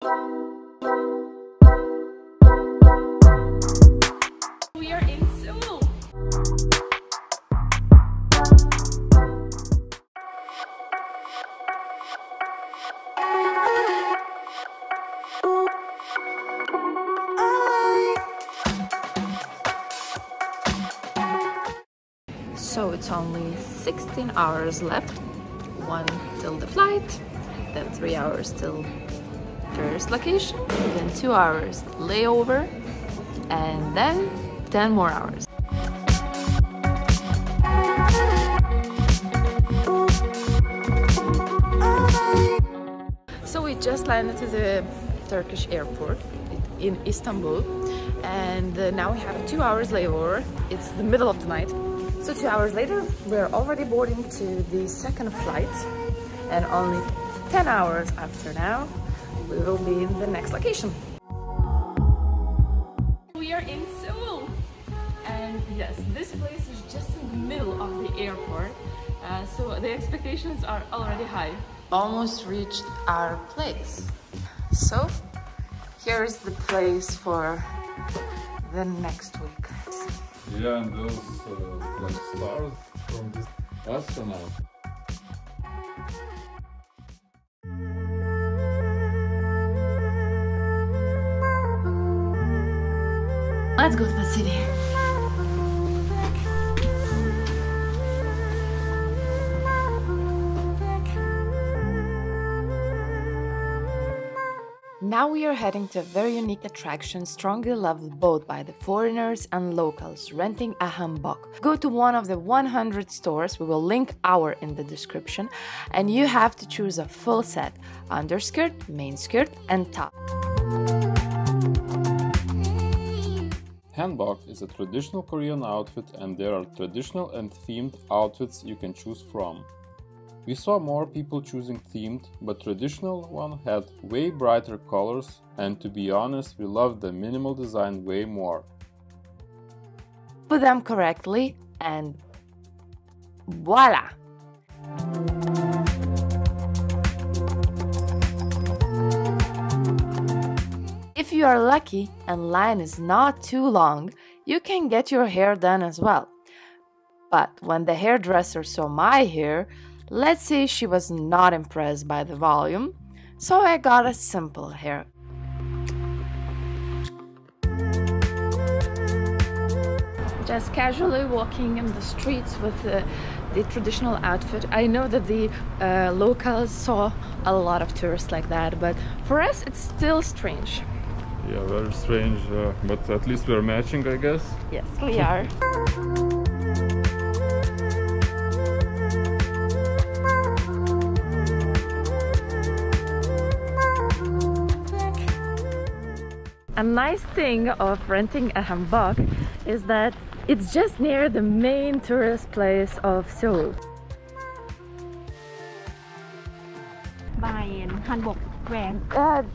We are in Seoul. So it's only 16 hours left, 1 till the flight, then 3 hours till first location, then 2 hours layover, and then 10 more hours. So we just landed to the Turkish airport in Istanbul, and now we have a 2 hours layover. It's the middle of the night. So 2 hours later, we're already boarding to the second flight, and only 10 hours after now, we will be in the next location. We are in Seoul, and yes, this place is just in the middle of the airport, so the expectations are already high. Almost reached our place. So here's the place for the next week. Yeah, and those like stars from this astronaut. Let's go to the city. Now we are heading to a very unique attraction strongly loved both by the foreigners and locals, renting a hanbok. Go to one of the 100 stores, we will link our in the description, and you have to choose a full set, underskirt, main skirt and top. Hanbok is a traditional Korean outfit, and there are traditional and themed outfits you can choose from. We saw more people choosing themed, but traditional one had way brighter colors, and to be honest, we loved the minimal design way more. Put them correctly and voila! If you are lucky and line is not too long, you can get your hair done as well. But when the hairdresser saw my hair, let's say she was not impressed by the volume, so I got a simple hair. Just casually walking in the streets with the traditional outfit. I know that the locals saw a lot of tourists like that, but for us it's still strange. Yeah, very strange, but at least we're matching, I guess. Yes, we are. A nice thing of renting a hanbok is that it's just near the main tourist place of Seoul. By Hanbok where?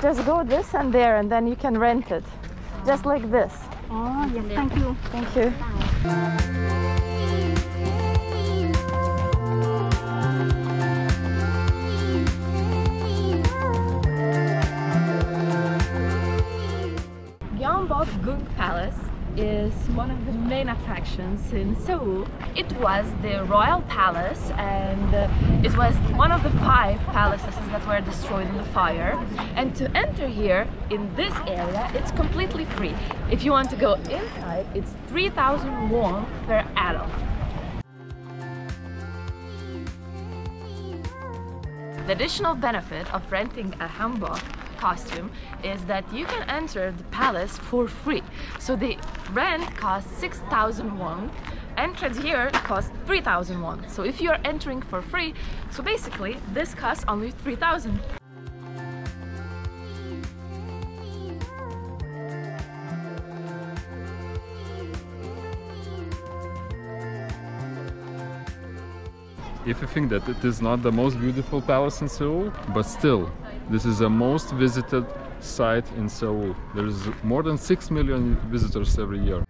Just go this and there, and then you can rent it. Just like this. Oh, yes, thank you. Thank you. Gyeongbokgung Palace is one of the main attractions in Seoul. It was the royal palace, and it was one of the 5 palaces that were destroyed in the fire. And to enter here in this area, it's completely free. If you want to go inside, it's 3,000 won per adult. The additional benefit of renting a hanbok costume is that you can enter the palace for free. So the rent costs 6,000 won, entrance here costs 3,000 won. So if you're entering for free, so basically this costs only 3,000. If you think that it is not the most beautiful palace in Seoul, but still, this is the most visited site in Seoul. There is more than 6 million visitors every year.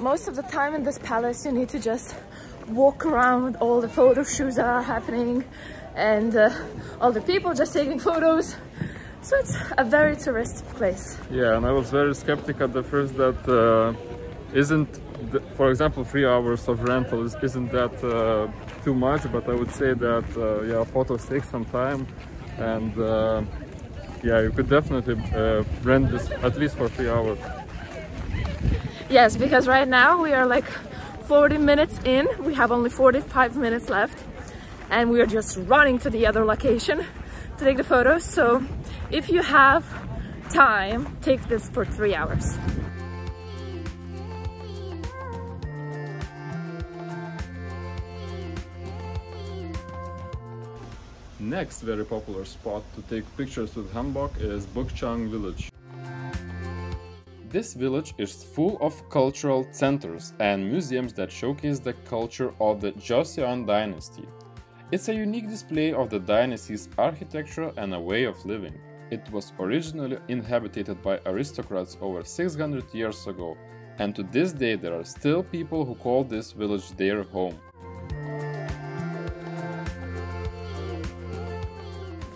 most of the time in this palace you need to just walk around all the photo shoots that are happening and all the people just taking photos. So it's a very touristic place. Yeah, and I was very skeptic at the first that for example, 3 hours of rental isn't that too much, but I would say that yeah, photos take some time, and yeah, you could definitely rent this at least for 3 hours. Yes, because right now we are like 40 minutes in, we have only 45 minutes left, and we are just running to the other location to take the photos. So if you have time, take this for 3 hours. Next very popular spot to take pictures with Hanbok is Bukchon village. This village is full of cultural centers and museums that showcase the culture of the Joseon dynasty. It's a unique display of the dynasty's architecture and a way of living. It was originally inhabited by aristocrats over 600 years ago, and to this day there are still people who call this village their home.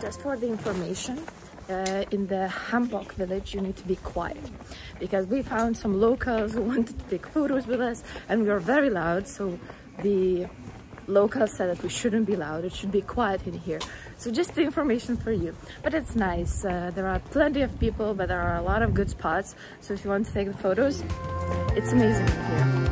Just for the information, in the Hanbok village you need to be quiet, because we found some locals who wanted to take photos with us and we are very loud, so the locals said that we shouldn't be loud, it should be quiet in here. So just the information for you. But it's nice, there are plenty of people, but there are a lot of good spots, so if you want to take the photos, it's amazing in here.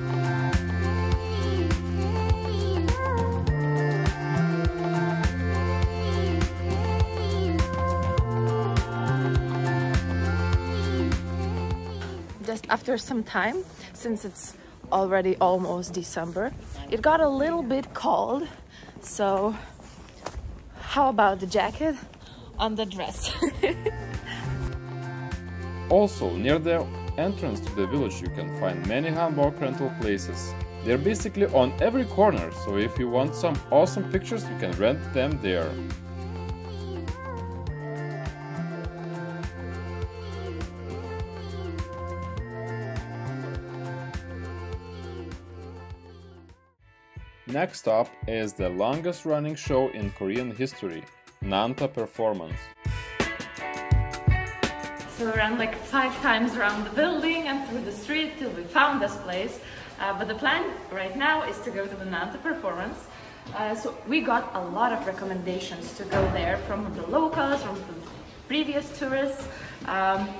Just after some time, since it's already almost December, it got a little bit cold, so how about the jacket on the dress? Also, near the entrance to the village you can find many hanbok rental places. They're basically on every corner, so if you want some awesome pictures you can rent them there. Next up is the longest running show in Korean history, Nanta performance. So we ran like 5 times around the building and through the street till we found this place. But the plan right now is to go to the Nanta performance. So we got a lot of recommendations to go there from the locals, from the previous tourists.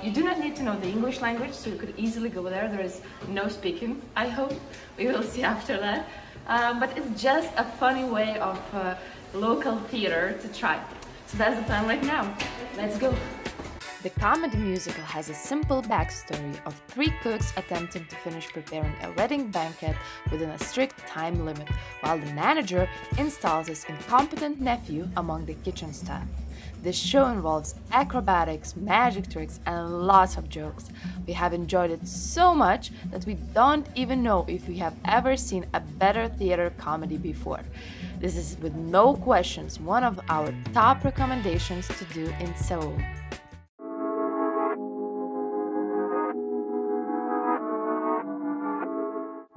You do not need to know the English language, so you could easily go there. There is no speaking, I hope. We will see after that. But it's just a funny way of local theater to try. So that's the plan right now. Let's go! The comedy musical has a simple backstory of 3 cooks attempting to finish preparing a wedding banquet within a strict time limit, while the manager installs his incompetent nephew among the kitchen staff. This show involves acrobatics, magic tricks, and lots of jokes. We have enjoyed it so much that we don't even know if we have ever seen a better theater comedy before. This is with no questions one of our top recommendations to do in Seoul.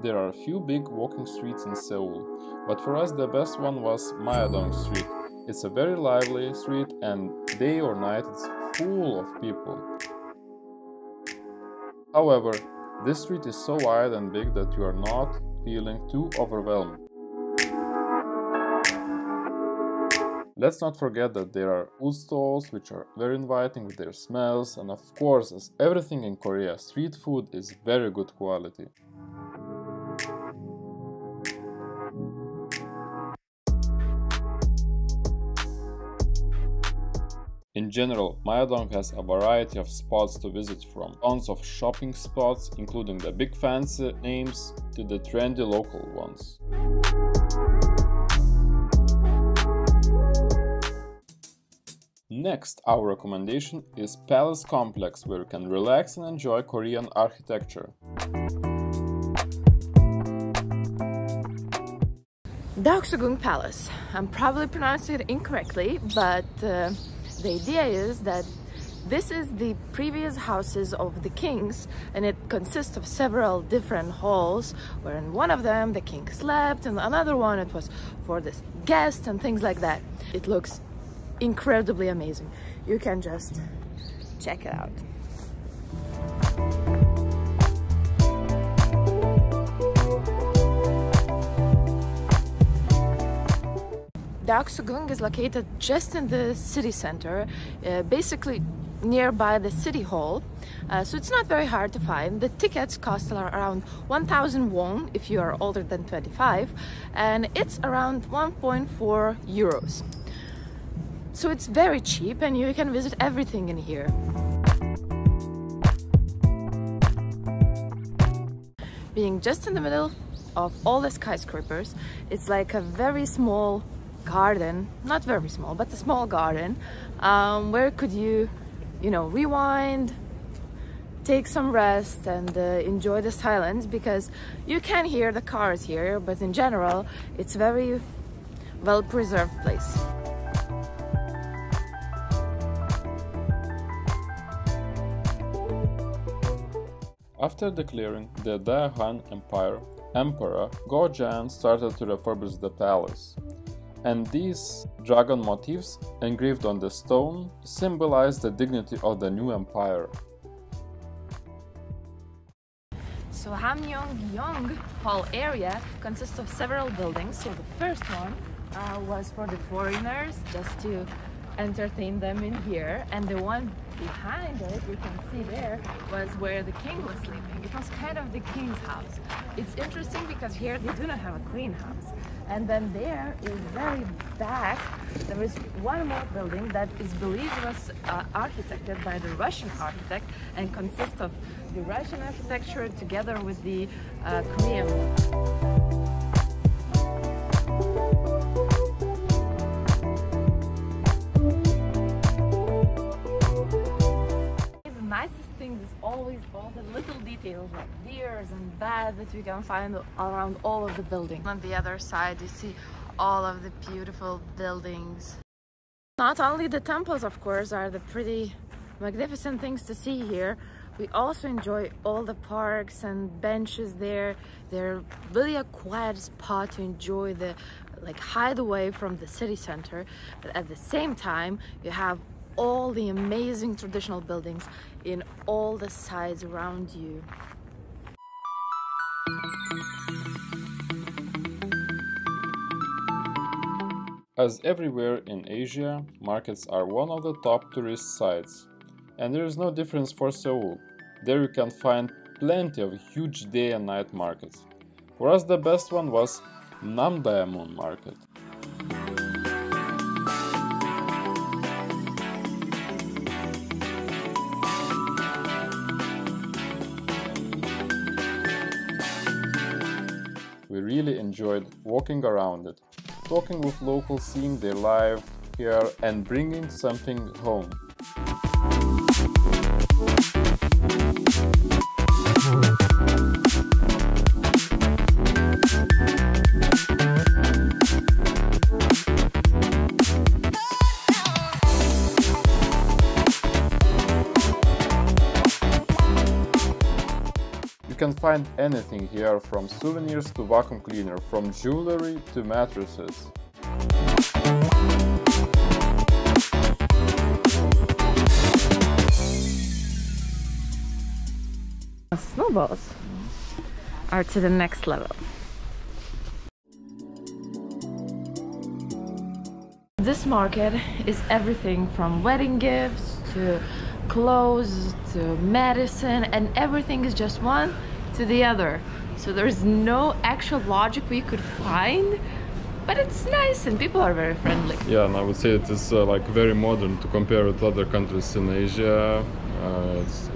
There are a few big walking streets in Seoul, but for us the best one was Myeong-dong Street. It's a very lively street and day or night it's full of people. However, this street is so wide and big that you are not feeling too overwhelmed. Let's not forget that there are food stalls which are very inviting with their smells, and of course, as everything in Korea, street food is very good quality. In general, Myeong-dong has a variety of spots to visit, from tons of shopping spots, including the big fancy names, to the trendy local ones. Next, our recommendation is Palace Complex, where you can relax and enjoy Korean architecture. Deoksugung Palace. I'm probably pronouncing it incorrectly, but the idea is that This is the previous houses of the kings, and it consists of several different halls, where in one of them the king slept, and another one it was for the guests and things like that. It looks incredibly amazing. You can just check it out. Deoksugung is located just in the city center, basically nearby the city hall, so it's not very hard to find. The tickets cost around 1,000 won if you are older than 25, and it's around 1.4 euros. So it's very cheap and you can visit everything in here. Being just in the middle of all the skyscrapers, it's like a very small garden, not very small, but a small garden, where could you rewind, take some rest, and enjoy the silence, because you can hear the cars here, but in general it's a very well preserved place. After declaring the Daehan Empire, Emperor Gyeongjeon started to refurbish the palace, and these dragon motifs engraved on the stone symbolize the dignity of the new empire. So Myeong-dong Hall area consists of several buildings. So the first one was for the foreigners, just to entertain them in here, and the one behind it, you can see there, was where the king was sleeping. It was kind of the king's house. It's interesting because here they do not have a queen house. And then there is very back, there is one more building that is believed was architected by the Russian architect and consists of the Russian architecture together with the Korean one. Is always all the little details like deers and bats that you can find around all of the buildings. On the other side you see all of the beautiful buildings. Not only the temples, of course, are the pretty magnificent things to see here. We also enjoy all the parks and benches there. They're really a quiet spot to enjoy the hideaway from the city center, but at the same time you have all the amazing traditional buildings in all the sides around you. As everywhere in Asia, markets are one of the top tourist sites. And there is no difference for Seoul. There you can find plenty of huge day and night markets. For us the best one was Namdaemun market. We really enjoyed walking around it, talking with locals, seeing their life here and bringing something home. You can find anything here, from souvenirs to vacuum cleaner, from jewelry to mattresses. Snowballs are to the next level. This market is everything from wedding gifts to clothes to medicine, and everything is just one to the other. So there's no actual logic we could find, but it's nice and people are very friendly. Yeah, and I would say it is very modern to compare with other countries in Asia.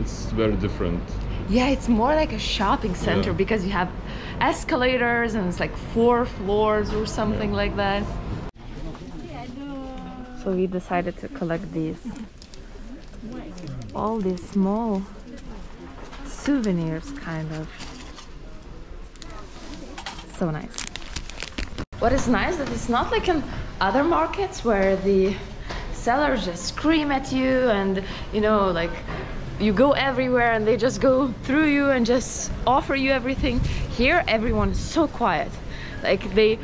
It's very different. Yeah, it's more like a shopping center, because you have escalators and it's like 4 floors or something like that. So we decided to collect these. All these small souvenirs, kind of. So nice. What is nice that it's not like in other markets where the sellers just scream at you, and you know, like, you go everywhere and they just go through you and just offer you everything. Here everyone is so quiet. Like, they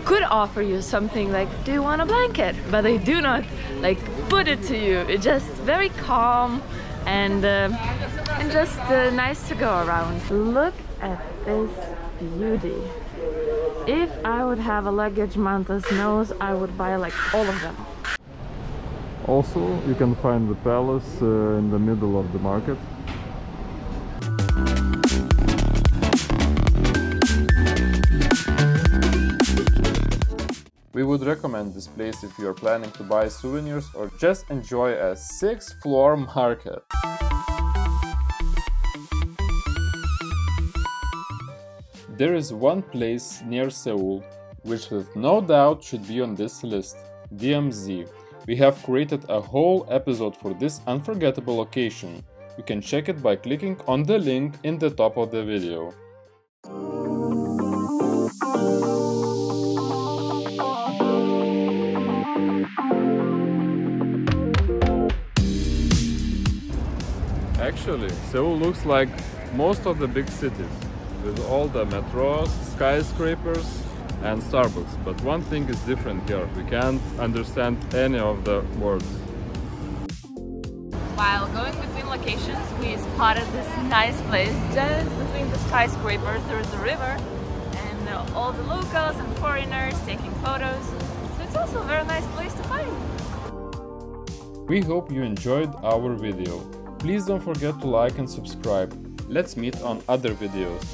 could offer you something like, do you want a blanket? But they do not like put it to you. It's just very calm and just nice to go around. Look at this beauty. If I would have a luggage Manta's nose, I would buy like all of them. Also, you can find the palace in the middle of the market. We would recommend this place if you are planning to buy souvenirs or just enjoy a 6th-floor market. There is one place near Seoul which with no doubt should be on this list, DMZ. We have created a whole episode for this unforgettable occasion. You can check it by clicking on the link in the top of the video. Actually, Seoul looks like most of the big cities, with all the metros, skyscrapers and Starbucks, but one thing is different here. We can't understand any of the words. While going between locations, we spotted this nice place just between the skyscrapers. There is a river and all the locals and foreigners taking photos. So it's also a very nice place to find. We hope you enjoyed our video. Please don't forget to like and subscribe. Let's meet on other videos.